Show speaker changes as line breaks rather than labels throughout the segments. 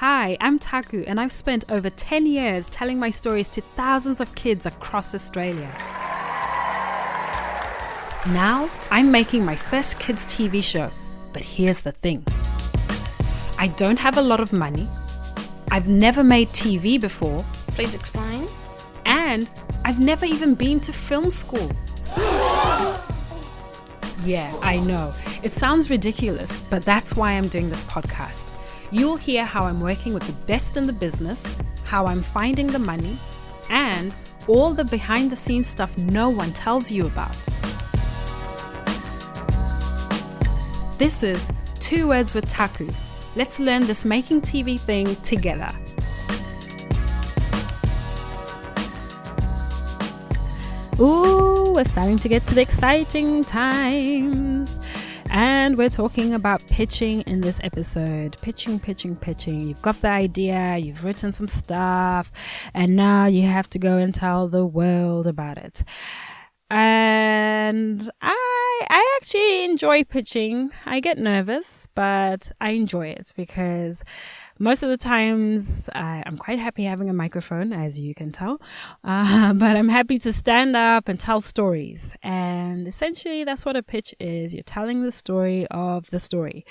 Hi, I'm Taku, and I've spent over 10 years telling my stories to thousands of kids across Australia. Now, I'm making my first kids' TV show, but here's the thing. I don't have a lot of money, I've never made TV before.
Please explain.
And I've never even been to film school. Yeah, I know. It sounds ridiculous, but that's why I'm doing this podcast. You'll hear how I'm working with the best in the business, how I'm finding the money, and all the behind-the-scenes stuff no one tells you about. This is 2 Words with Taku. Let's learn this making TV thing together. Ooh, we're starting to get to the exciting times. And we're talking about pitching in this episode. Pitching. You've got the idea, you've written some stuff, and now you have to go and tell the world about it. And I actually enjoy pitching. I get nervous, but I enjoy it because most of the times I'm quite happy having a microphone, as you can tell, but I'm happy to stand up and tell stories. And essentially that's what a pitch is. You're telling the story of the story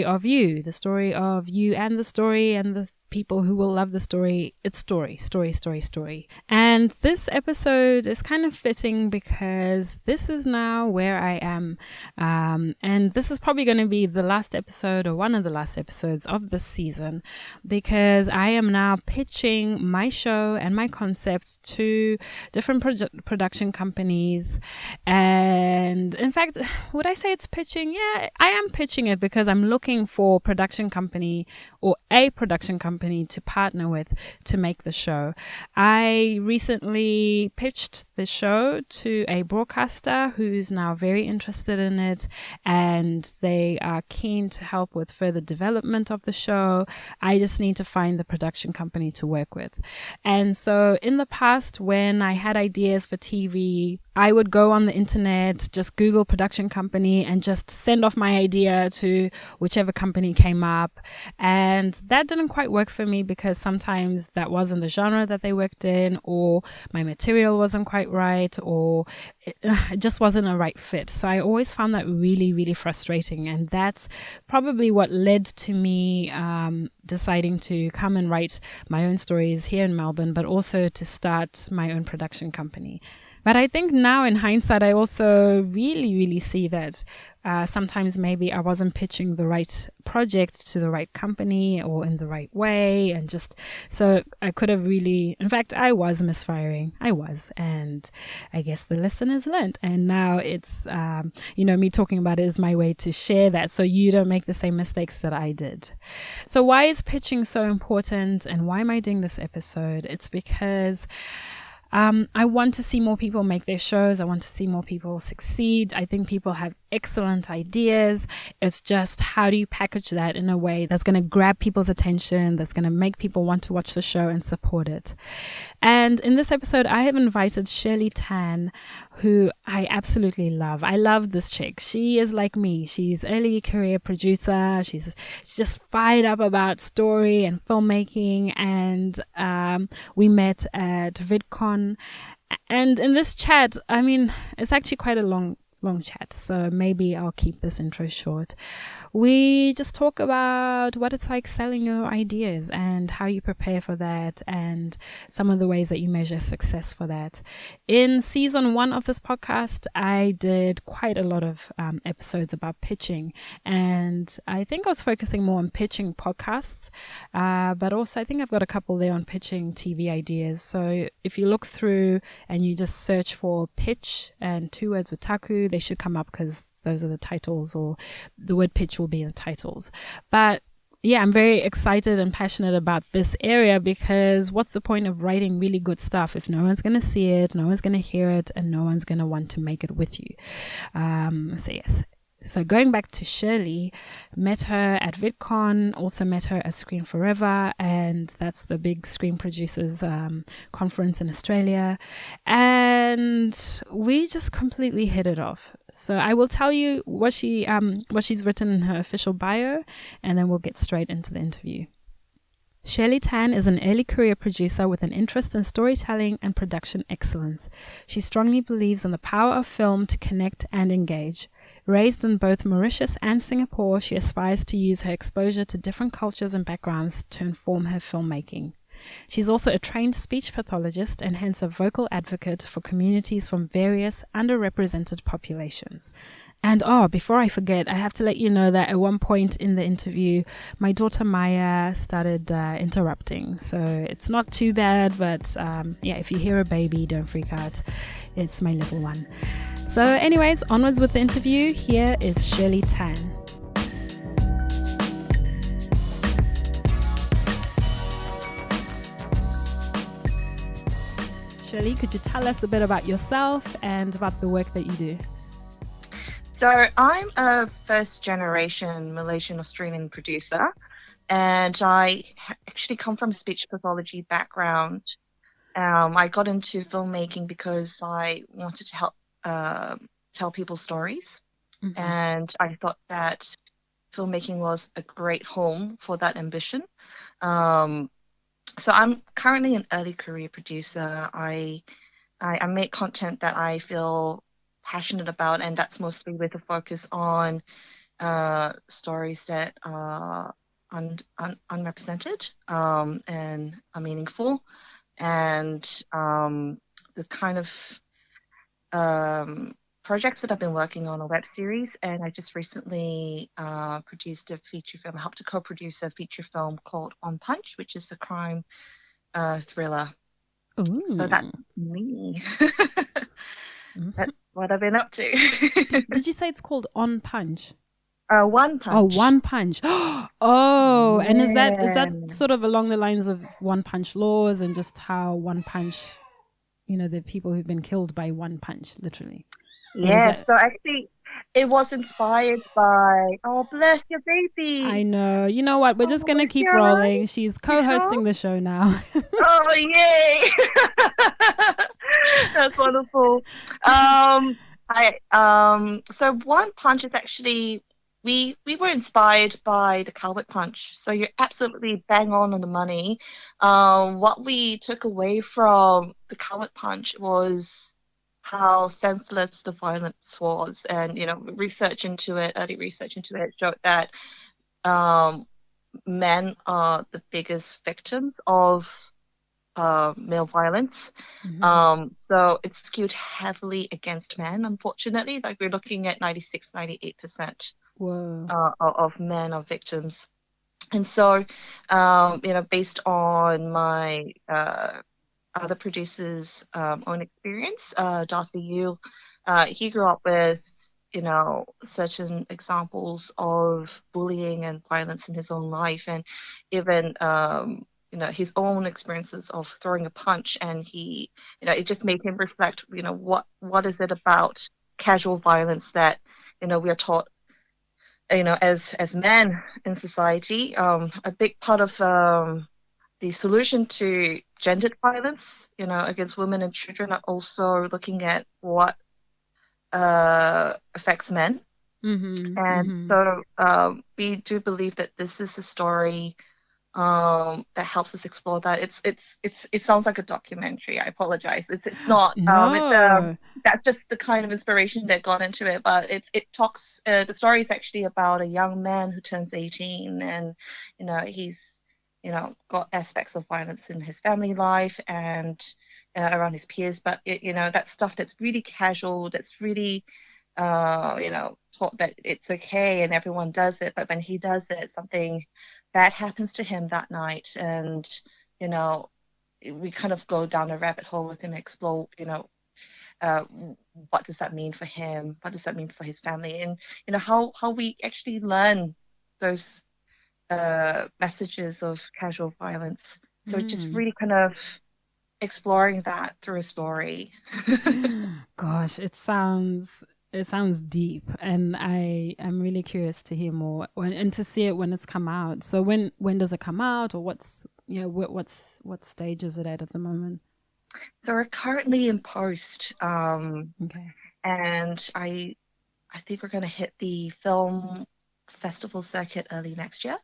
of you, the story of you and the story and the people who will love the story. It's story. And this episode is kind of fitting because this is now where I am. And this is probably going to be the last episode or one of the last episodes of this season because I am now pitching my show and my concept to different production companies. And in fact, would I say it's pitching? Yeah, I am pitching it because I'm looking for production company or a production company to partner with to make the show. I recently pitched the show to a broadcaster who's now very interested in it, and they are keen to help with further development of the show. I just need to find the production company to work with. And so in the past, when I had ideas for TV, I would go on the internet, just Google production company and just send off my idea to whichever company came up. And that didn't quite work for me because sometimes that wasn't the genre that they worked in, or my material wasn't quite right, or it just wasn't a right fit. So I always found that really, really frustrating. And that's probably what led to me deciding to come and write my own stories here in Melbourne, but also to start my own production company. But I think now in hindsight, I also really, really see that sometimes maybe I wasn't pitching the right project to the right company or in the right way. And just so I could have really, in fact, I was misfiring. I was. And I guess the lesson is learned. And now it's, me talking about it is my way to share that so you don't make the same mistakes that I did. So why is pitching so important and why am I doing this episode? It's because I want to see more people make their shows. I want to see more people succeed. I think people have excellent ideas. It's just how do you package that in a way that's going to grab people's attention, that's going to make people want to watch the show and support it. And in this episode, I have invited Sher-Li Tan, who I absolutely love. I love this chick. She is like me. She's early career producer. She's just fired up about story and filmmaking. And we met at VidCon. And in this chat, I mean, it's actually quite a long chat, so maybe I'll keep this intro short. We just talk about what it's like selling your ideas and how you prepare for that and some of the ways that you measure success for that. In season 1 of this podcast, I did quite a lot of episodes about pitching, and I think I was focusing more on pitching podcasts, but also I think I've got a couple there on pitching TV ideas. So if you look through and you just search for pitch and 2 Words with Taku, they should come up because those are the titles, or the word pitch will be in the titles. But yeah, I'm very excited and passionate about this area because what's the point of writing really good stuff if no one's going to see it, no one's going to hear it, and no one's going to want to make it with you? So yes. So going back to Sher-Li, met her at VidCon, also met her at Screen Forever, and that's the big screen producers conference in Australia. And we just completely hit it off. So I will tell you what she's written in her official bio, and then we'll get straight into the interview. Sher-Li Tan is an early career producer with an interest in storytelling and production excellence. She strongly believes in the power of film to connect and engage. Raised in both Mauritius and Singapore, she aspires to use her exposure to different cultures and backgrounds to inform her filmmaking. She's also a trained speech pathologist and hence a vocal advocate for communities from various underrepresented populations. And before I forget, I have to let you know that at one point in the interview, my daughter Maya started interrupting. So it's not too bad, but if you hear a baby, don't freak out. It's my little one. So anyways, onwards with the interview. Here is Sher-Li Tan. Sher-Li, could you tell us a bit about yourself and about the work that you do?
So I'm a first-generation Malaysian-Australian producer, and I actually come from a speech pathology background. I got into filmmaking because I wanted to help tell people stories, and I thought that filmmaking was a great home for that ambition. So I'm currently an early career producer. I make content that I feel passionate about, and that's mostly with a focus on stories that are unrepresented and are meaningful, and the kind of projects that I've been working on are web series, and I just recently produced a feature film, helped to co-produce a feature film called On Punch, which is a crime thriller.
Ooh.
So that's me. That's what I've been up to.
Did you say it's called On Punch?
One Punch.
Oh, One Punch. Oh, yeah. And is that sort of along the lines of One Punch laws and just how One Punch, the people who've been killed by one punch, literally?
Yeah, so actually it was inspired by, oh, bless your baby.
I know. You know what? We're just going to keep rolling. Right? She's co-hosting the show now.
Oh, yay. That's wonderful. So One Punch is actually, we were inspired by the Coward Punch. So you're absolutely bang on the money. What we took away from the Coward Punch was how senseless the violence was, and early research into it showed that men are the biggest victims of male violence. So it's skewed heavily against men, unfortunately. Like we're looking at 96-98% of men are victims. And so based on my other producers' own experience, Darcy Yu, he grew up with certain examples of bullying and violence in his own life, and even his own experiences of throwing a punch, and he it just made him reflect what is it about casual violence that we are taught as men in society. A big part of the solution to gendered violence against women and children are also looking at what affects men. So we do believe that this is a story that helps us explore that. It sounds like a documentary. I apologize. It's not.
No.
That's just the kind of inspiration that got into it. But it talks. The story is actually about a young man who turns 18, and he's got aspects of violence in his family life and around his peers. But that stuff that's really casual, that's really taught that it's okay and everyone does it. But when he does it, something bad happens to him that night, and we kind of go down a rabbit hole with him, explore what does that mean for him, what does that mean for his family, and how we actually learn those messages of casual violence. So it's just really kind of exploring that through a story.
Gosh, it sounds deep, and I am really curious to hear more and to see it when it's come out. So when does it come out, or what stage is it at the moment?
So we're currently in post,
okay,
and I think we're going to hit the film festival circuit early next year.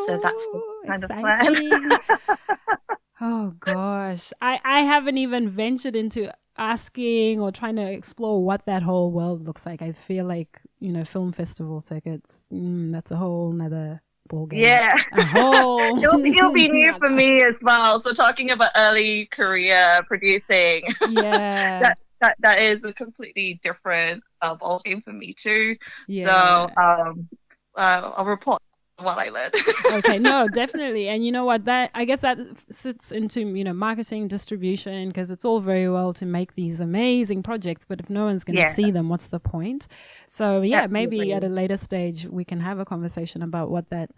So that's the
Oh,
kind of plan.
exciting. Oh gosh. I haven't even ventured into asking or trying to explore what that whole world looks like. I feel like, film festival circuits, that's a whole nother ball game.
Yeah.
A whole
It'll be new for
nother.
me as well. So talking about early career producing,
Yeah.
that is a completely different ball game for me too. So
Yeah.
I'll report what I learned.
Okay, no, definitely. And you know what? That I guess that sits into, marketing, distribution, because it's all very well to make these amazing projects, but if no one's going to
Yeah,
see them, what's the point? So yeah, maybe at a
absolutely.
later stage we can have a conversation about what that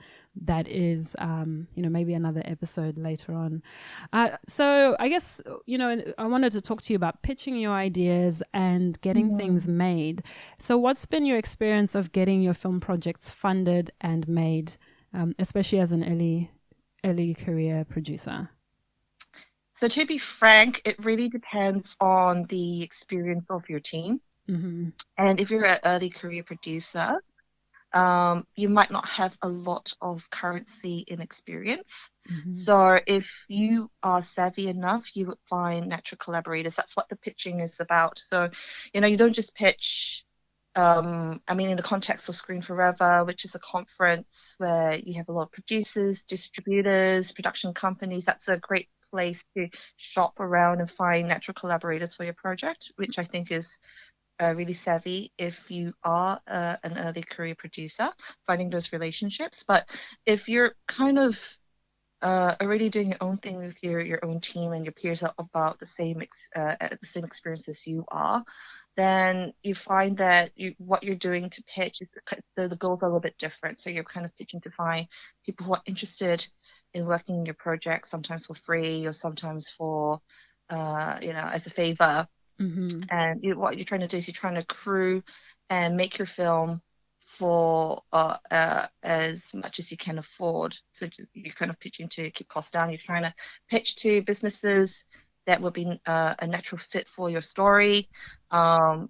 is. Maybe another episode later on. So I guess I wanted to talk to you about pitching your ideas and getting things
Mhm.
made. So what's been your experience of getting your film projects funded and made? Especially as an early career producer.
So to be frank, it really depends on the experience of your team.
Mm-hmm.
And if you're an early career producer, you might not have a lot of currency in experience.
Mm-hmm.
So if you are savvy enough, you would find natural collaborators. That's what the pitching is about. So, you don't just pitch. In the context of Screen Forever, which is a conference where you have a lot of producers, distributors, production companies, that's a great place to shop around and find natural collaborators for your project, which I think is really savvy if you are an early career producer, finding those relationships. But if you're kind of already doing your own thing with your own team and your peers are about the same experience as you are, then you find that what you're doing to pitch the goals are a little bit different. So you're kind of pitching to find people who are interested in working in your project, sometimes for free or sometimes for as a favor.
Mm-hmm.
And what you're trying to do is you're trying to crew and make your film for as much as you can afford. So you're kind of pitching to keep costs down. You're trying to pitch to businesses that would be a natural fit for your story, to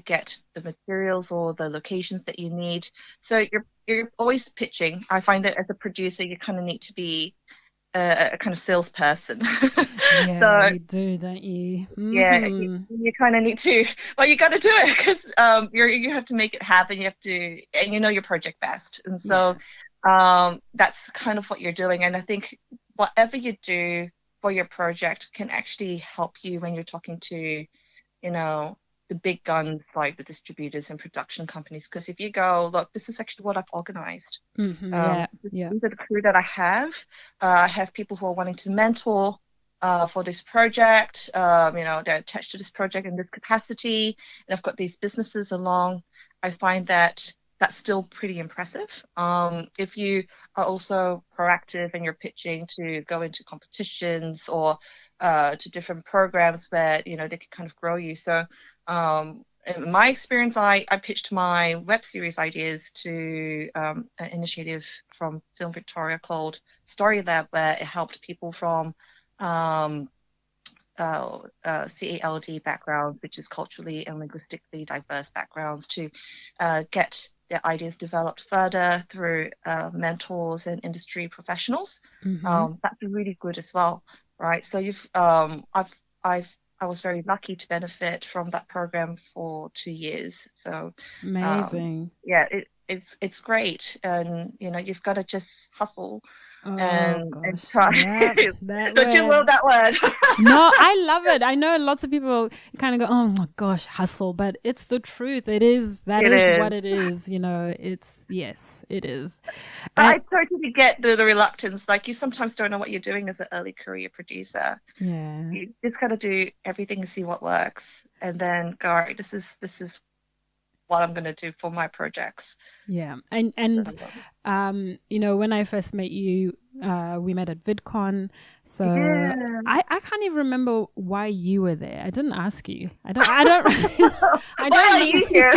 get the materials or the locations that you need. So you're always pitching. I find that as a producer, you kind of need to be a kind of salesperson.
Yeah,
So
you do, don't you?
yeah,
Mm-hmm.
you kind of need to, well, you got to do it because you have to make it happen. You have to, and you know your project best, and so
Yeah.
that's kind of what you're doing. And I think whatever you do for your project can actually help you when you're talking to, you know, the big guns like the distributors and production companies. Because if you go, look, this is actually what I've organized.
Mm-hmm. Yeah. Yeah.
These are the crew that I have. I have people who are wanting to mentor for this project. They're attached to this project in this capacity, and I've got these businesses along. I find that that's still pretty impressive. If you are also proactive and you're pitching to go into competitions or to different programs where they can kind of grow you. So in my experience, I pitched my web series ideas to an initiative from Film Victoria called Story Lab, where it helped people from um, CALD backgrounds, which is culturally and linguistically diverse backgrounds, to get their ideas developed further through mentors and industry professionals.
Mm-hmm.
That's really good as well, right? So I was very lucky to benefit from that program for 2 years. So
Amazing.
yeah, it's great, and you've got to just hustle
Oh
and
gosh.
try.
Yeah. That
Don't you love
word.
that word?
No, I love it. I know lots of people kind of go, "Oh my gosh, hustle," but it's the truth. It is. That
It
is what
is.
it is. It's yes, it is.
But
And
I totally get the reluctance. Like you sometimes don't know what you're doing as an early career producer.
yeah,
You just got to do everything and see what works, and then go, all right, this is what I'm gonna do for my projects.
yeah. And
So,
when I first met you, We met at VidCon. So
Yeah.
I can't even remember why you were there. I didn't ask you. I don't I don't
Why are you here?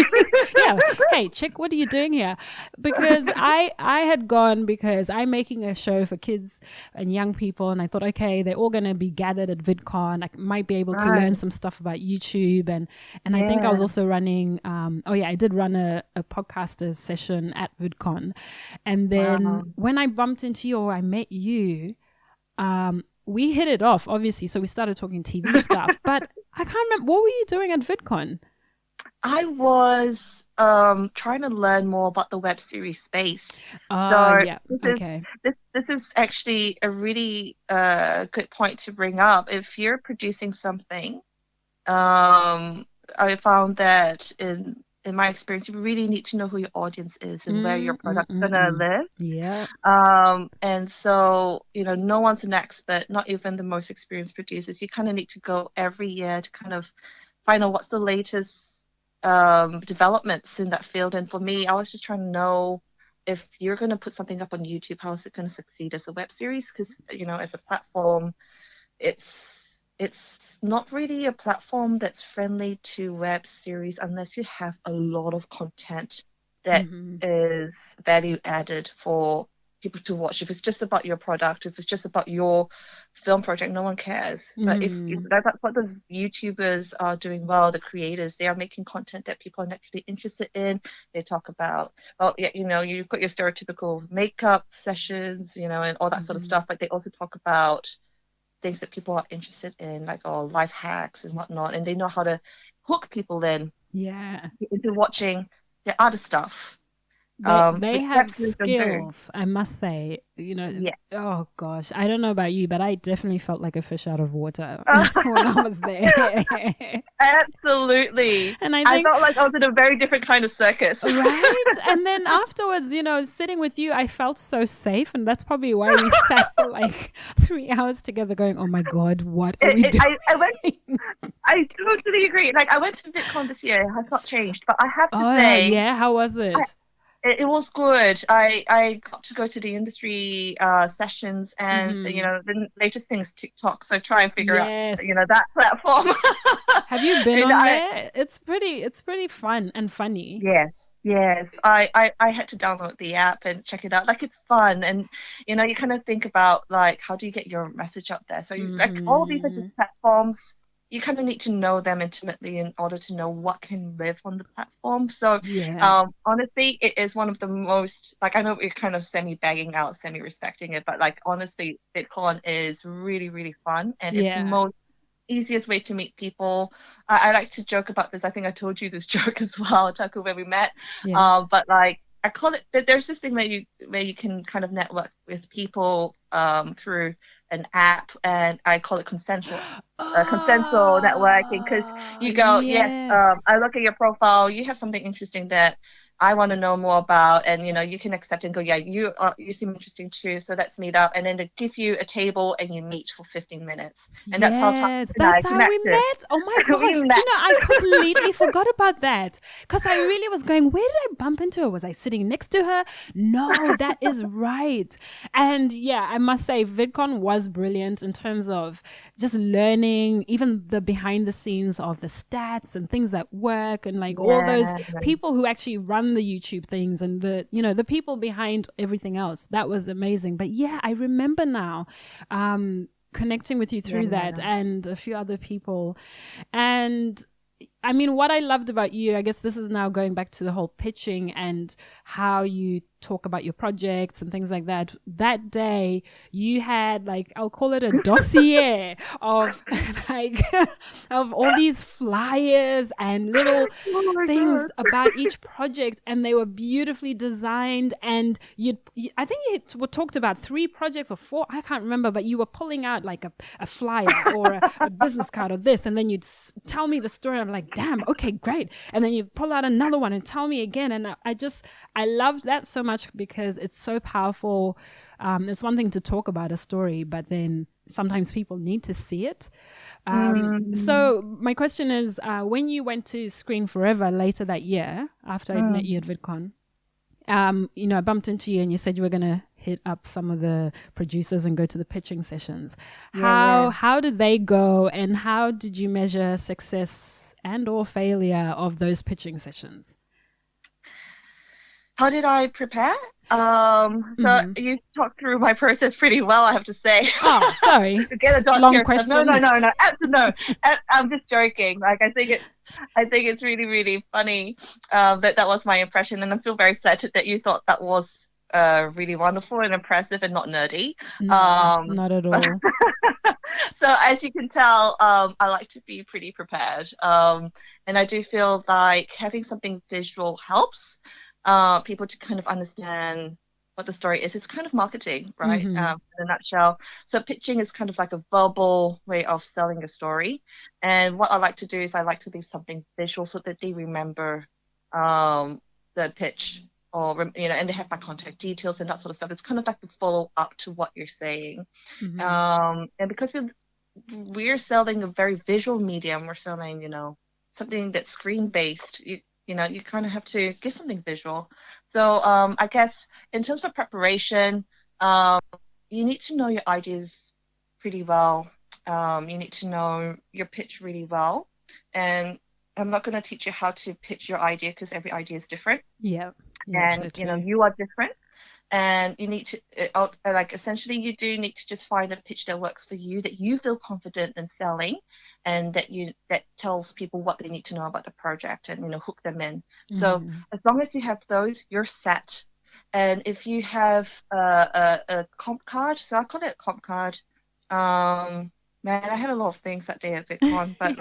Yeah. Hey, chick, what are you doing here? Because I had gone because I'm making a show for kids and young people, and I thought, okay, they're all gonna be gathered at VidCon. I might be able to learn
Right.
some stuff about YouTube, and I think I was
Yeah.
also running I did run a podcasters session at VidCon. And then
Wow.
when I bumped into you or I met you, we hit it off, obviously. So we started talking TV stuff. But I can't remember, what were you doing at VidCon?
I was trying to learn more about the web series space.
Oh,
So
yeah.
this is
Okay.
this is actually a really good point to bring up. If you're producing something, I found that in my experience, you really need to know who your audience is and where your product's gonna live.
Yeah.
And so, no one's an expert, not even the most experienced producers. You kind of need to go every year to kind of find out what's the latest developments in that field. And for me, I was just trying to know if you're going to put something up on YouTube, how is it going to succeed as a web series? Because, as a platform, it's not really a platform that's friendly to web series unless you have a lot of content that is value added for people to watch. If it's just about your product, if it's just about your film project, no one cares. But if that's what the YouTubers are doing well, the creators, they are making content that people are actually interested in. They talk about, you've got your stereotypical makeup sessions, and all that sort of stuff, but they also talk about things that people are interested in, like life hacks and whatnot, and they know how to hook people in into watching the other stuff.
They
Which
have
web series don't do.
skills, I must say.
Yeah.
Oh gosh, I don't know about you, but I definitely felt like a fish out of water when I was there.
Absolutely.
And I
I
think,
felt like I was in a very different kind of circus.
right? And then afterwards, sitting with you, I felt so safe, and that's probably why we sat for like 3 hours together, going, "Oh my God, what are we doing?"
I totally agree. Like, I went to VidCon this year. It has not changed, but I have to
Oh
say,
yeah, how was it?
it was good. I got to go to the industry sessions, and the latest thing is TikTok. So try and figure out that platform.
Have you been on there? It's pretty fun and funny.
Yes. I had to download the app and check it out. Like, it's fun, and you kind of think about, like, how do you get your message out there? So like all these are just platforms. You kind of need to know them intimately in order to know what can live on the platform. So, honestly, it is one of the most, like, I know we're kind of semi-bagging out, semi-respecting it, but, like, honestly, VidCon is really, really fun, and it's the most easiest way to meet people. I like to joke about this. I think I told you this joke as well, Taku, when we met. But, like, I call it, there's this thing where you can kind of network with people through an app, and I call it consensual networking, because you go, I look at your profile, you have something interesting that I want to know more about, and you can accept and go, you seem interesting too, so let's meet up, and then they give you a table and you meet for 15 minutes, and that's how
we met. Oh my gosh, do you know, I completely forgot about that, because I really was going, where did I bump into her? Was I sitting next to her? No, that is right. And I must say, VidCon was brilliant in terms of just learning, even the behind the scenes of the stats and things that work, and like all those people who actually run the YouTube things, and the people behind everything else. That was amazing. But I remember now connecting with you through that and a few other people. And I mean, what I loved about you, I guess this is now going back to the whole pitching and how you talk about your projects and things like that. That day you had, like, I'll call it a dossier of like of all these flyers and little things about each project, and they were beautifully designed. And I think you talked about 3 projects or 4, I can't remember, but you were pulling out like a flyer or a business card or this, and then you'd tell me the story. I'm like, damn, okay, great. And then you pull out another one and tell me again. And I loved that so much, because it's so powerful. It's one thing to talk about a story, but then sometimes people need to see it. So my question is, when you went to Screen Forever later that year, after I met you at VidCon, I bumped into you and you said you were going to hit up some of the producers and go to the pitching sessions.
Yeah.
How did they go, and how did you measure success and or failure of those pitching sessions?
How did I prepare? So you talked through my process pretty well, I have to say.
Oh, sorry.
To get a dot
Long
here.
question.
No. No. I'm just joking. Like, I think it's really, really funny that was my impression, and I feel very flattered that you thought that was really wonderful and impressive and not nerdy.
No, not at all.
So as you can tell, I like to be pretty prepared, and I do feel like having something visual helps people to kind of understand what the story is. It's kind of marketing, right? In a nutshell. So pitching is kind of like a verbal way of selling a story. And what I like to do is I like to leave something visual so that they remember the pitch, or and they have my contact details and that sort of stuff. It's kind of like the follow up to what you're saying. And because we're selling a very visual medium, we're selling something that's screen based. You kind of have to give something visual. So I guess in terms of preparation, you need to know your ideas pretty well. You need to know your pitch really well. And I'm not going to teach you how to pitch your idea because every idea is different.
Yeah.
And, you are different. And you need to, essentially, you do need to just find a pitch that works for you, that you feel confident in selling, and that tells people what they need to know about the project, and hook them in. So as long as you have those, you're set. And if you have a comp card, so I call it a comp card. Man, I had a lot of things that day at VidCon, but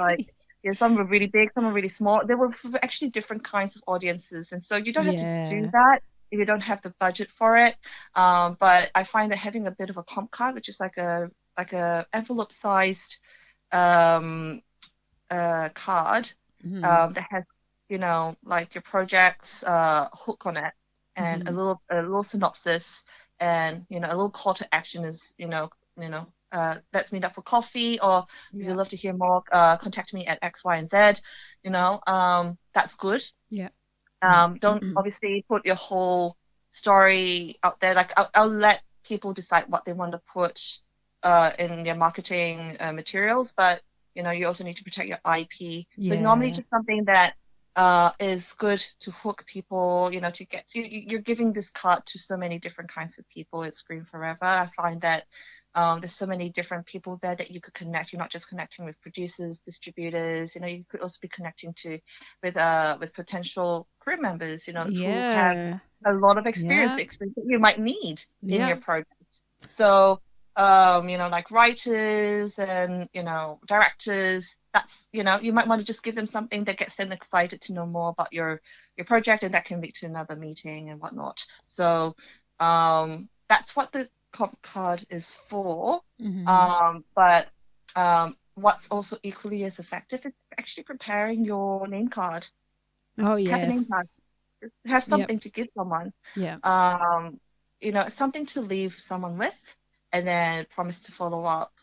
some were really big, some were really small. There were actually different kinds of audiences, and so you don't have to do that if you don't have the budget for it. But I find that having a bit of a comp card, which is like a envelope sized card that has like your project's hook on it, and a little synopsis, and a little call to action is let's meet up for coffee, or if you'd love to hear more, contact me at X, Y, and Z. That's good.
Yeah.
Don't obviously put your whole story out there. Like, I'll let people decide what they want to put in their marketing materials, but you also need to protect your IP. So normally just something that is good to hook people, to get you're giving this card to so many different kinds of people. It's Screen Forever. I find that there's so many different people there that you could connect. You're not just connecting with producers, distributors. You could also be connecting with potential crew members, who have a lot of experience that you might need in your project. So like writers and directors, that's you might want to just give them something that gets them excited to know more about your project, and that can lead to another meeting and whatnot. So that's what the comp card is for. But what's also equally as effective is actually preparing your name card. Have a name card. Have something to give someone. Something to leave someone with, and then promise to follow up,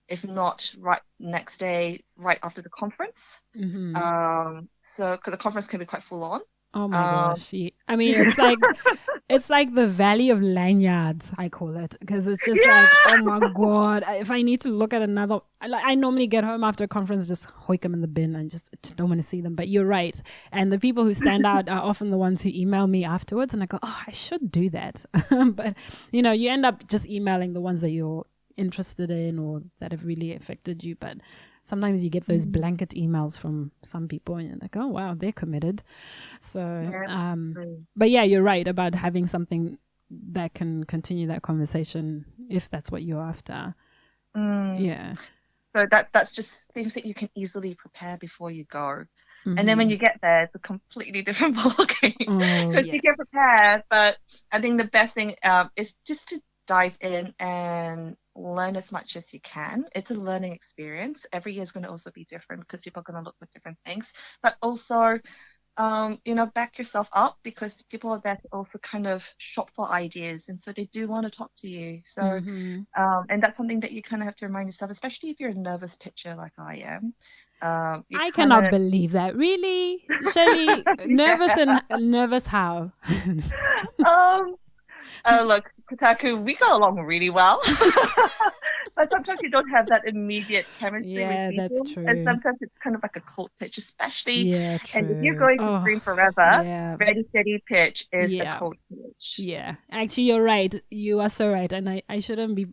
if not right next day, right after the conference. So, because the conference can be quite full on.
Oh my gosh. I mean, it's like the valley of lanyards, I call it, because it's just like, oh my God, if I need to look at another, I normally get home after a conference, just hoik them in the bin and just don't want to see them. But you're right. And the people who stand out are often the ones who email me afterwards, and I go, oh, I should do that. But, you end up just emailing the ones that you're interested in or that have really affected you. But sometimes you get those blanket emails from some people and you're like, oh wow, they're committed. So but yeah, you're right about having something that can continue that conversation if that's what you're after.
So that's just things that you can easily prepare before you go. And then when you get there, it's a completely different ballgame because you get prepared. But I think the best thing is just to dive in and learn as much as you can. It's a learning experience. Every year is going to also be different because people are going to look for different things. But also, back yourself up, because people are there to also kind of shop for ideas, and so they do want to talk to you. So, and that's something that you kind of have to remind yourself, especially if you're a nervous pitcher like I am.
I cannot believe that. Really? Sher-Li, nervous and nervous how?
Look, Kotaku, we got along really well. But sometimes you don't have that immediate chemistry with
Yeah, that's
people. And
true.
sometimes it's kind of like a cold pitch, especially,
Yeah,
and if you're
true.
going to
Oh,
Scream Forever,
yeah.
Ready Steady Pitch is the
Yeah.
cold pitch.
Yeah, actually, you're right. You are so right. And I shouldn't be,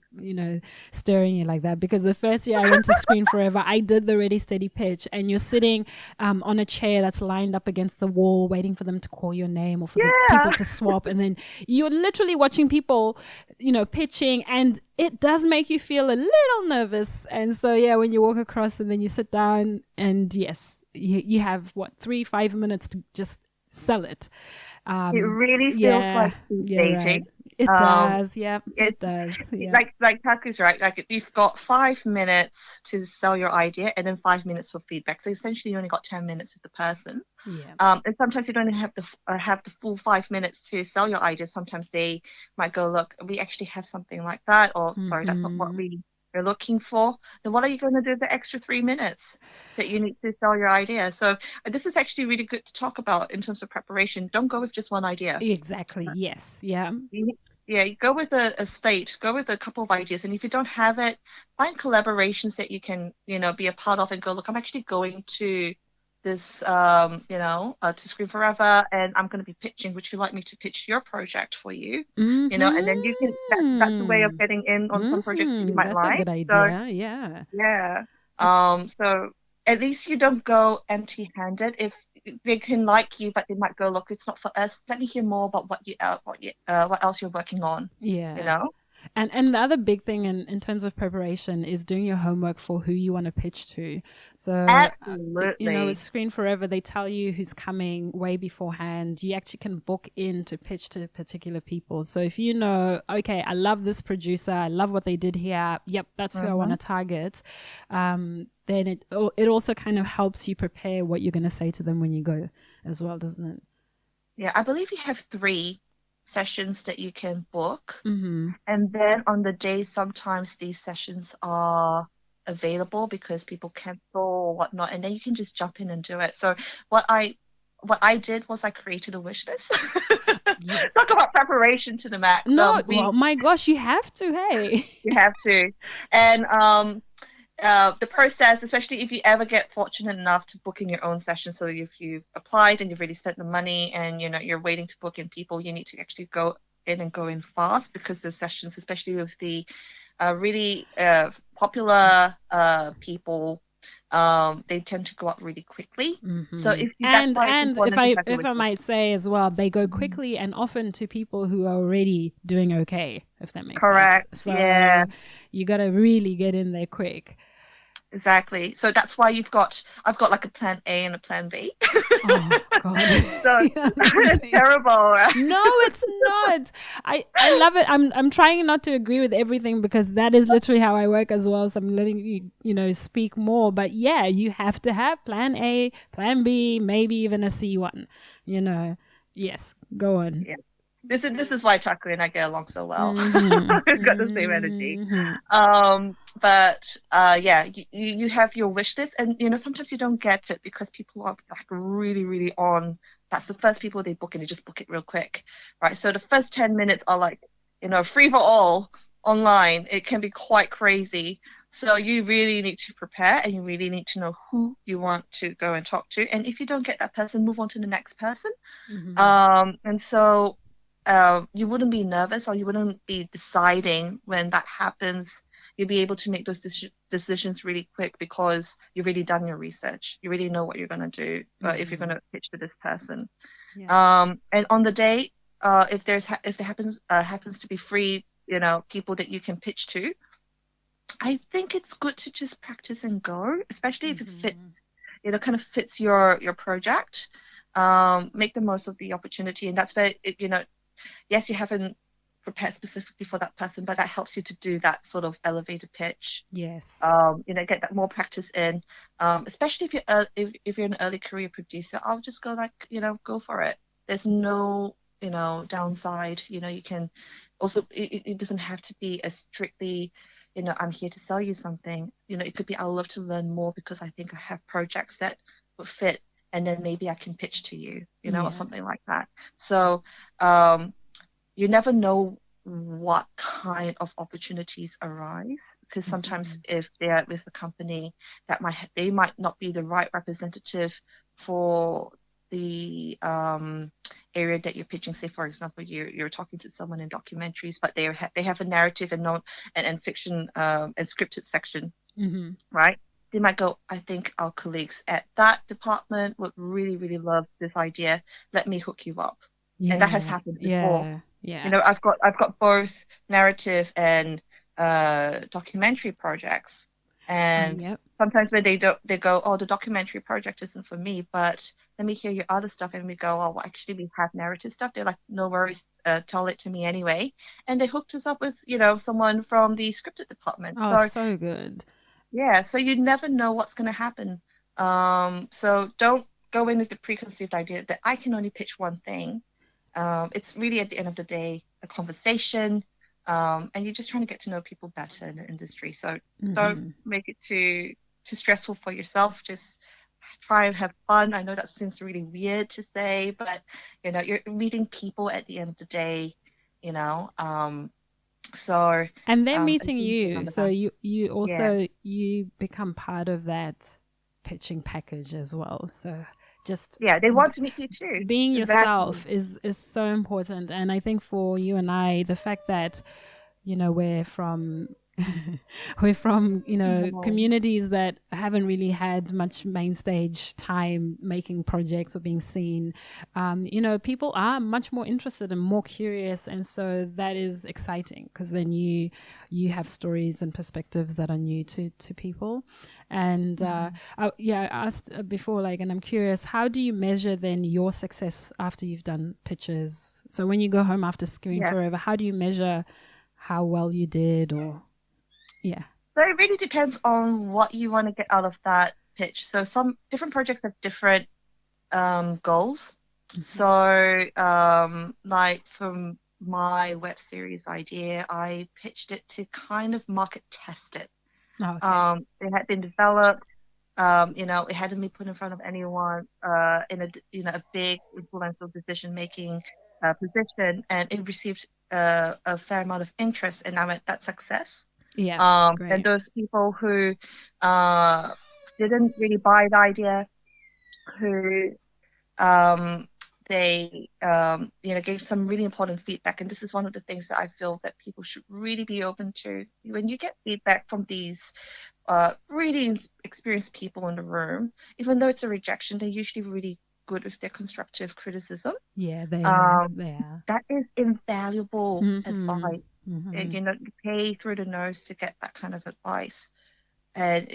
stirring you like that because the first year I went to Screen Forever, I did the Ready Steady pitch, and you're sitting on a chair that's lined up against the wall, waiting for them to call your name or for the people
Yeah,
to swap. And then you're literally watching people, pitching, and it does make you feel a little nervous. And so, yeah, when you walk across and then you sit down, and yes, you have what, 3-5 minutes to just sell it.
it really feels
Yeah,
like speed
you're right.
dating.
It
Um,
does. Yep,
it
it does. Yeah.
like Taku's right. Like you've got 5 minutes to sell your idea, and then 5 minutes for feedback. So essentially, you only got 10 minutes with the person.
Yeah.
And sometimes you don't even have the full 5 minutes to sell your idea. Sometimes they might go, look, we actually have something like that, or sorry, that's not what we're looking for. Then what are you going to do with the extra 3 minutes that you need to sell your idea? So this is actually really good to talk about in terms of preparation. Don't go with just one idea.
Exactly. Yes. Yeah.
Yeah, you go with a slate, go with a couple of ideas, and if you don't have it, find collaborations that you can, be a part of and go, look, I'm actually going to this, to Screen Forever, and I'm going to be pitching. Would you like me to pitch your project for you? And then you can, that's a way of getting in on some projects that you might
That's a
like.
good
So,
idea. Yeah.
yeah. So at least you don't go empty-handed. If they can like you, but they might go, look, it's not for us. Let me hear more about what else you're working on. You
Yeah.
know?
And the other big thing in terms of preparation is doing your homework for who you want to pitch to. So, with
Absolutely.
Screen Forever, they tell you who's coming way beforehand. You actually can book in to pitch to particular people. So if you know, okay, I love this producer, I love what they did here. Yep, that's who I want to target. Then it also kind of helps you prepare what you're going to say to them when you go as well, doesn't it?
Yeah, I believe you have 3 sessions that you can book.
Mm-hmm.
And then on the day, sometimes these sessions are available because people cancel or whatnot, and then you can just jump in and do it. So what I did was I created a wish list.
Yes.
Talk about preparation to the max.
No, well, my gosh, you have to, hey.
You have to. And the process, especially if you ever get fortunate enough to book in your own session, so if you've applied and you've really spent the money and you're waiting to book in people, you need to actually go in fast because those sessions, especially with the really popular people, they tend to go up really quickly. So that's why it's
And
important to have your
if I
wish list.
might say as well, they go quickly and often to people who are already doing okay, if that makes
Correct.
sense. So
Yeah.
you got to really get in there quick.
Exactly. So that's why I've got like a plan A and a plan B.
Oh God.
So it's terrible, right?
No, it's not. I love it. I'm trying not to agree with everything because that is literally how I work as well. So I'm letting you speak more. But yeah, you have to have plan A, plan B, maybe even a C1. Yes, go on.
Yeah. This is why Chaku and I get along so well.
Mm-hmm.
We've got the same energy.
Mm-hmm.
But yeah, you have your wish list, and sometimes you don't get it because people are like really, really on. That's the first people they book, and they just book it real quick, right? So the first 10 minutes are like, free for all online. It can be quite crazy. So you really need to prepare, and you really need to know who you want to go and talk to. And if you don't get that person, move on to the next person. And so you wouldn't be nervous or you wouldn't be deciding when that happens. You'll be able to make those decisions really quick because you've really done your research. You really know what you're going to do if you're going to pitch to this person.
Yeah.
And on the day, if there happens to be free, people that you can pitch to, I think it's good to just practice and go, especially if it fits, kind of fits your project. Make the most of the opportunity, and that's where yes, you haven't prepared specifically for that person, but that helps you to do that sort of elevator pitch.
Yes.
Get that more practice in. Especially if you're an early career producer, I'll just go go for it. There's no downside. You can also it doesn't have to be a strictly I'm here to sell you something. It could be I'd love to learn more because I think I have projects that would fit, and then maybe I can pitch to you, or something like that. So you never know what kind of opportunities arise, because sometimes
Mhm.
if they're with a company that they might not be the right representative for the area that you're pitching. Say, for example, you're talking to someone in documentaries, but they have a narrative and non and fiction and scripted section,
Mhm.
right? They might go, I think our colleagues at that department would really, really love this idea. Let me hook you up. And that has
Yeah.
happened before.
Yeah.
You
Yeah.
know, I've got both narrative and documentary projects. And
Yep.
sometimes when they go, oh, the documentary project isn't for me, but let me hear your other stuff. And we go, oh, well, actually we have narrative stuff. They're like, no worries, tell it to me anyway. And they hooked us up with, someone from the scripted department.
Oh,
So
so good.
yeah, so you never know what's going to happen. So don't go in with the preconceived idea that I can only pitch one thing. It's really at the end of the day a conversation, and you're just trying to get to know people better in the industry. So don't
Mhm.
make it too stressful for yourself. Just try and have fun. I know that seems really weird to say, but you're meeting people at the end of the day. You know, so
And they're
I
meeting
think
you,
remember
so
that.
you
Yeah.
also you become part of that pitching package as well. So just
Yeah, they want to meet you too.
being
Exactly.
yourself is so important. And I think for you and I, the fact that we're from we're from
No.
communities that haven't really had much main stage time making projects or being seen. People are much more interested and more curious, and so that is exciting because then you have stories and perspectives that are new to people. And
Mhm.
I asked before, like, and I'm curious, how do you measure then your success after you've done pitches? So when you go home after skiing
Yeah.
forever, how do you measure how well you did? Or yeah.
So it really depends on what you want to get out of that pitch. So some different projects have different goals.
Mm-hmm.
So like from my web series idea, I pitched it to kind of market test it.
Oh, okay.
It had been developed. It hadn't been put in front of anyone in a big influential decision making position, and it received a fair amount of interest, and I went, that's success.
Yeah,
And
great.
those people who uh, didn't really buy the idea, who um, they gave some really important feedback, and this is one of the things that I feel that people should really be open to. When you get feedback from these really experienced people in the room, even though it's a rejection, they're usually really good with their constructive criticism.
Yeah, they are.
Um,
They are.
that is invaluable
Mm-hmm.
advice.
Mm-hmm.
You pay through the nose to get that kind of advice. And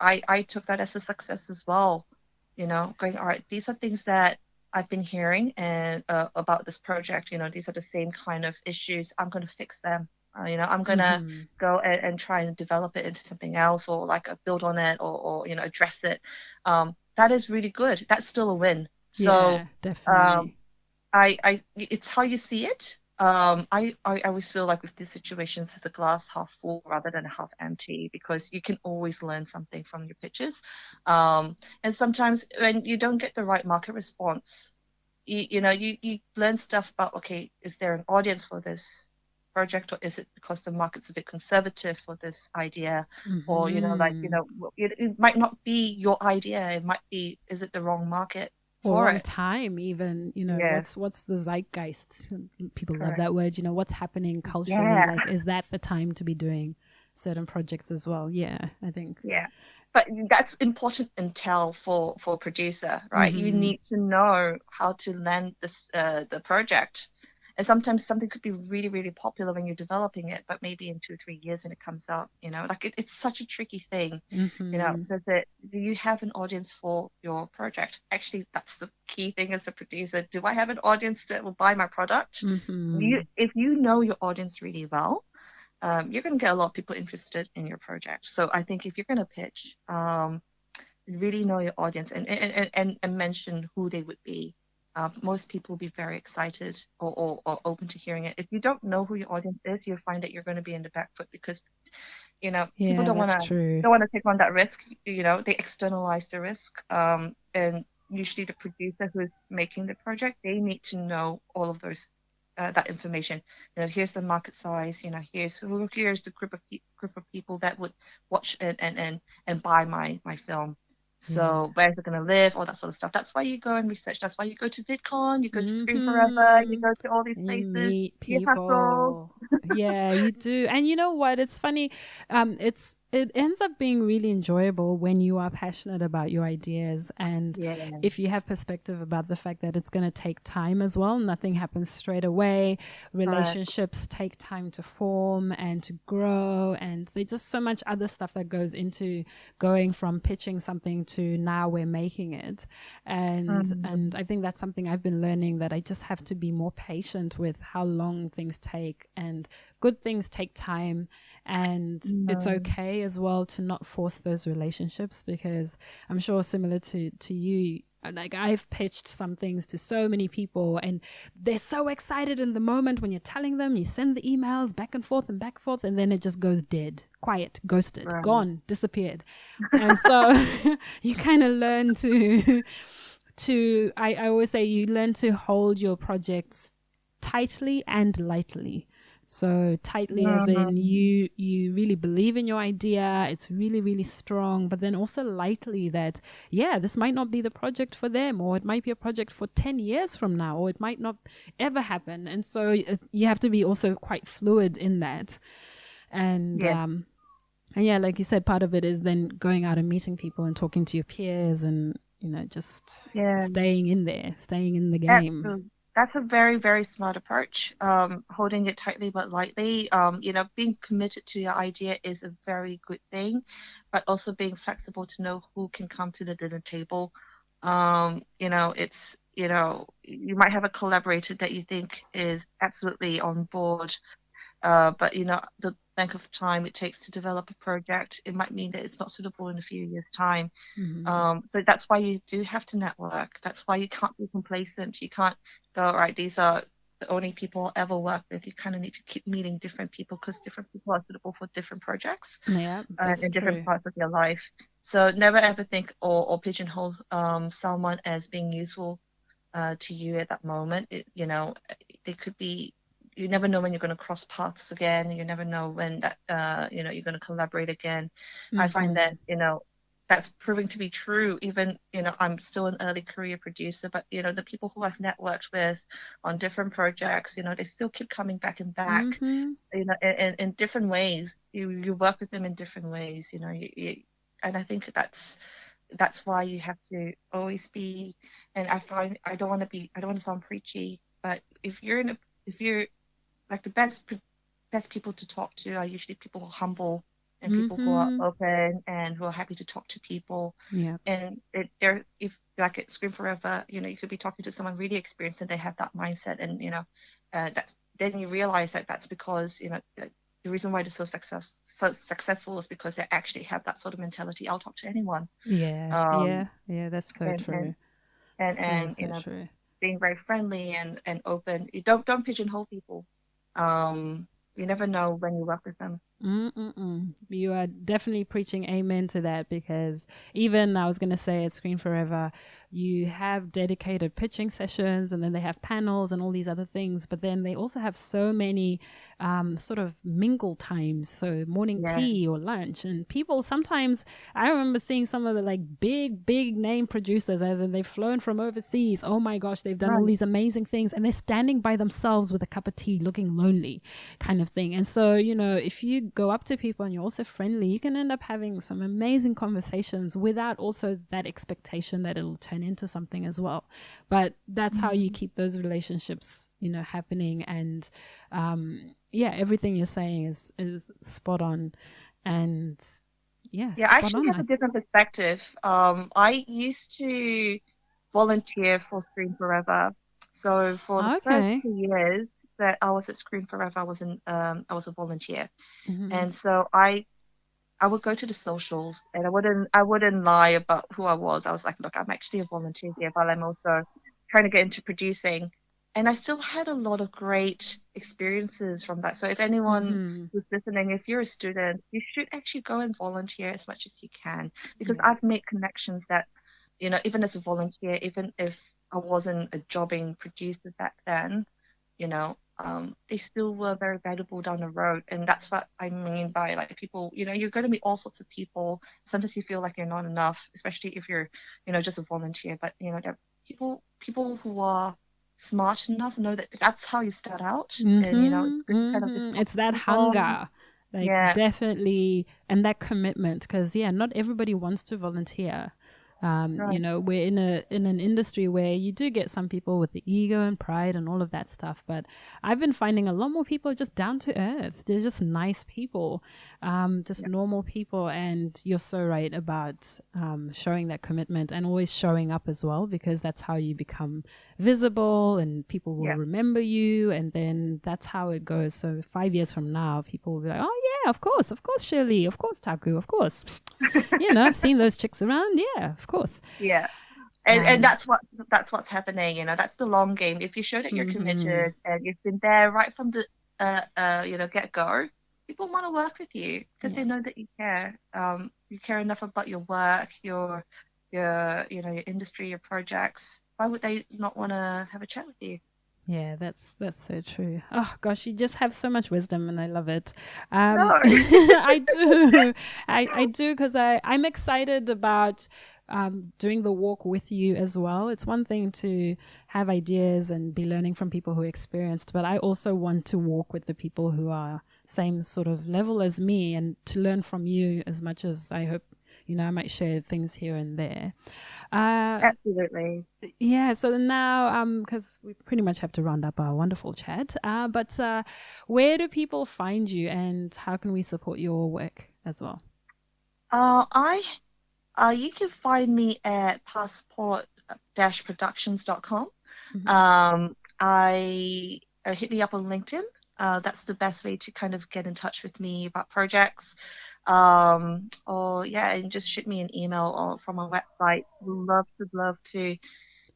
I took that as a success as well. Going, all right, these are things that I've been hearing and about this project. These are the same kind of issues. I'm going to fix them. I'm going to
Mm-hmm.
go and try and develop it into something else, or like build on it, or address it. That is really good. That's still a win. So
Yeah,
um,
definitely.
it's how you see it. I always feel like with these situations, it's a glass half full rather than half empty, because you can always learn something from your pitches. And sometimes when you don't get the right market response, you learn stuff about, okay, is there an audience for this project, or is it because the market's a bit conservative for this idea? Or,
Mm-hmm.
it might not be your idea. It might be, is it the wrong market
Or
for
wrong
it?
time, even.
Yeah,
What's the zeitgeist? People love
correct.
that word. What's happening culturally?
Yeah.
Like, is that the time to be doing certain projects as well? Yeah, I think.
Yeah. But that's important intel for a producer, right? You
Mm-hmm.
need to know how to land the project. And sometimes something could be really, really popular when you're developing it, but maybe in 2 or 3 years when it comes out, like it's such a tricky thing,
Mm-hmm.
because do you have an audience for your project? Actually, that's the key thing as a producer. Do I have an audience that will buy my product?
Mm-hmm.
If you know your audience really well, you're going to get a lot of people interested in your project. So I think if you're going to pitch, really know your audience and mention who they would be. Most people will be very excited or open to hearing it. If you don't know who your audience is, you'll find that you're going to be in the back foot, because people
Yeah, that's true.
don't want to take on that risk. They externalize the risk. And usually the producer who's making the project, they need to know all of those that information. Here's the market size. Here's the group of people that would watch and buy my film.
Yeah.
So where's it going to live, all that sort of stuff. That's why you go and research. That's why you go to VidCon, you go to Screen Forever, you
Mm-hmm.
go to all these
You
places.
meet
You hustle.
people. Yeah, you do. And you know what? It's funny. It ends up being really enjoyable when you are passionate about your ideas and
Yeah,
if you have perspective about the fact that it's going to take time as well. Nothing happens straight away.
correct.
Relationships take time to form and to grow, and there's just so much other stuff that goes into going from pitching something to now we're making it. And
Mm,
I think that's something I've been learning, that I just have to be more patient with how long things take, and good things take time, and it's
mm,
okay as well to not force those relationships, because I'm sure similar to you, like I've pitched some things to so many people and they're so excited in the moment when you're telling them, you send the emails back and forth, and then it just goes dead, quiet, ghosted,
right.
gone, disappeared. And so you kind of learn I always say you learn to hold your projects tightly and lightly. So tightly as in
Mm,
you really believe in your idea, it's really really strong, but then also lightly that yeah, this might not be the project for them, or it might be a project for 10 years from now, or it might not ever happen. And so you have to be also quite fluid in that. And
yeah,
and yeah, like you said, part of it is then going out and meeting people and talking to your peers, and just
yeah.
staying in there, staying in the game.
Absolutely. That's a very, very smart approach. Holding it tightly but lightly. Being committed to your idea is a very good thing, but also being flexible to know who can come to the dinner table. You might have a collaborator that you think is absolutely on board, but the length of time it takes to develop a project, it might mean that it's not suitable in a few years' time.
Mm-hmm.
So that's why you do have to network. That's why you can't be complacent. You can't go, right, these are the only people I'll ever work with. You kind of need to keep meeting different people because different people are suitable for different projects
Yeah, that's
in different
true.
parts of your life. So never ever think or pigeonhole someone as being useful to you at that moment. They could be. You never know when you're going to cross paths again. You never know when that you're going to collaborate again. I find
Mm-hmm.
that that's proving to be true. Even I'm still an early career producer, but the people who I've networked with on different projects, they still keep coming back and back.
Mm-hmm.
In different ways. You work with them in different ways. And I think that's why you have to always be. And I find I don't want to sound preachy, but if you're like the best people to talk to are usually people who are humble and people who are
Mm-hmm.
open and who are happy to talk to people.
Yeah.
And they're if like at Scream Forever, you could be talking to someone really experienced and they have that mindset, and that's then you realize that that's because the reason why they're so successful is because they actually have that sort of mentality. I'll talk to anyone.
Yeah.
Um,
Yeah. Yeah. That's so
and
true.
and
So,
and
so true.
being very friendly and open. You don't pigeonhole people. You never know when you work with them.
Mm-mm-mm. You are definitely preaching amen to that, because even I was going to say at Screen Forever, you have dedicated pitching sessions and then they have panels and all these other things, but then they also have so many sort of mingle times. So morning
Yeah,
tea or lunch. And people sometimes, I remember seeing some of the like big name producers, as in they've flown from overseas. Oh my gosh, they've done all
right.
these amazing things and they're standing by themselves with a cup of tea looking lonely, kind of thing. And so, if you go up to people and you're also friendly, you can end up having some amazing conversations without also that expectation that it'll turn into something as well. But that's how you
Mm.
keep those relationships, happening. And yeah, everything you're saying is spot on. And yeah,
Yeah, I
spot
actually
on.
have a different perspective. I used to volunteer for Screen Forever. So for the first
Okay.
2 years that I was at Screen Forever, I was a volunteer.
Mm-hmm.
And so I would go to the socials and I wouldn't lie about who I was. I was like, look, I'm actually a volunteer here, but I'm also trying to get into producing. And I still had a lot of great experiences from that. So if anyone
Mm-hmm.
who's listening, if you're a student, you should actually go and volunteer as much as you can, because
Yeah.
I've made connections that, even as a volunteer, even if I wasn't a jobbing producer back then, they still were very valuable down the road. And that's what I mean by like people, you're going to meet all sorts of people. Sometimes you feel like you're not enough, especially if you're, just a volunteer. But, there are people who are smart enough know that that's how you start out. And, it's good to kind of just talk
It's
to
that
people.
hunger. Like
Yeah.
definitely, and that commitment, because not everybody wants to volunteer.
Right.
We're in an industry where you do get some people with the ego and pride and all of that stuff, but I've been finding a lot more people just down to earth. They're just nice people, just normal people. And you're so right about showing that commitment and always showing up as well, because that's how you become visible and people will remember you, and then that's how it goes. So 5 years from now, people will be like, oh yeah, of course Sher-Li, of course Taku, of course. I've seen those chicks around. Yeah, of course.
Yeah. And that's what's happening, that's the long game. If you show that you're committed and you've been there right from the get-go, people want to work with you because they know that you care. You care enough about your work, your industry, your projects. Why would they not want to have a chat with you?
Yeah, that's so true. Oh gosh, you just have so much wisdom, and I love it.
No.
I do, I do, because I'm excited about doing the walk with you as well. It's one thing to have ideas and be learning from people who are experienced, but I also want to walk with the people who are same sort of level as me, and to learn from you as much as I hope. I might share things here and there.
Absolutely.
Yeah, so now, because we pretty much have to round up our wonderful chat, but where do people find you, and how can we support your work as well?
You can find me at passport-productions.com. I hit me up on LinkedIn. That's the best way to kind of get in touch with me about projects. And just shoot me an email or from our website. Love to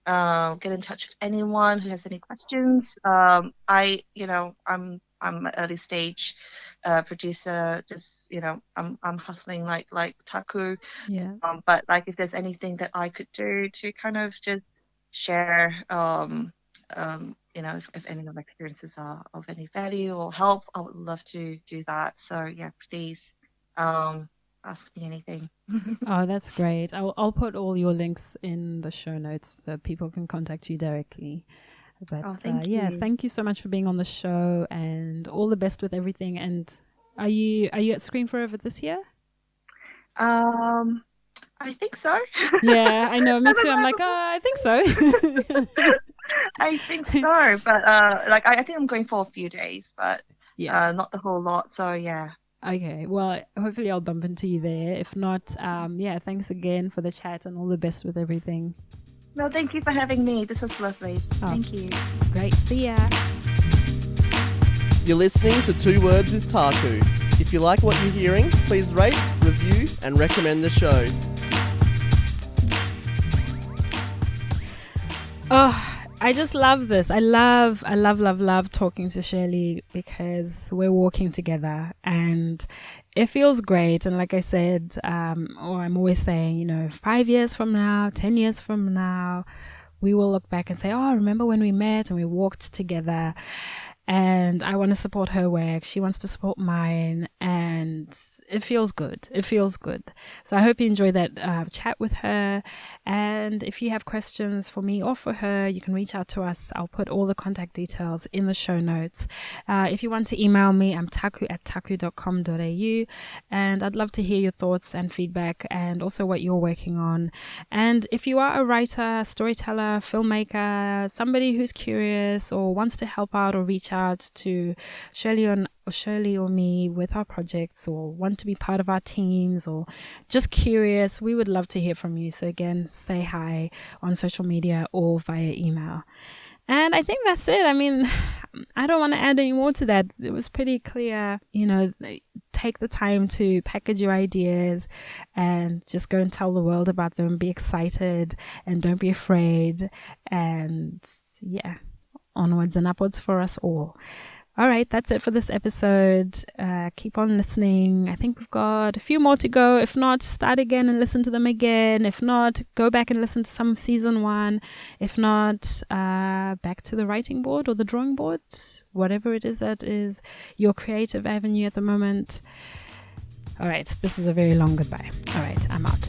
get in touch with anyone who has any questions. I'm an early stage producer. Just I'm hustling like Taku.
Yeah.
But like if there's anything that I could do to kind of just share, if any of my experiences are of any value or help, I would love to do that. So yeah, please ask me anything.
Oh, that's great. I'll put all your links in the show notes so people can contact you directly. But
thank you.
Thank you so much for being on the show, and all the best with everything. And are you at Screen Forever this year?
I think so.
Yeah, I know. Me too. I'm like, I think so.
I think so, but I think I'm going for a few days, but not the whole lot. So yeah.
Okay, well, hopefully I'll bump into you there. If not, thanks again for the chat, and all the best with everything.
No, thank you for having me. This was lovely. Thank you.
Great. See ya.
You're listening to 2 Words with Taku. If you like what you're hearing, please rate, review, and recommend the show.
Oh, I just love this. I love talking to Sher-Li, because we're walking together and it feels great. And like I said, or I'm always saying, 5 years from now, 10 years from now, we will look back and say, oh, remember when we met and we walked together? And I want to support her work. She wants to support mine. And it feels good. It feels good. So I hope you enjoyed that chat with her. And if you have questions for me or for her, you can reach out to us. I'll put all the contact details in the show notes. If you want to email me, I'm taku@taku.com.au. And I'd love to hear your thoughts and feedback, and also what you're working on. And if you are a writer, storyteller, filmmaker, somebody who's curious or wants to help out or reach out to Sher-Li or me with our projects, or want to be part of our teams, or just curious, we would love to hear from you. So again, say hi on social media or via email. And I think that's it. I mean, I don't want to add any more to that. It was pretty clear, take the time to package your ideas and just go and tell the world about them. Be excited and don't be afraid. And onwards and upwards for us all. All right, that's it for this episode. Keep on listening. I think we've got a few more to go. If not, start again and listen to them again. If not, go back and listen to some of season 1. If not, back to the writing board or the drawing board, whatever it is that is your creative avenue at the moment. All right, this is a very long goodbye. All right, I'm out.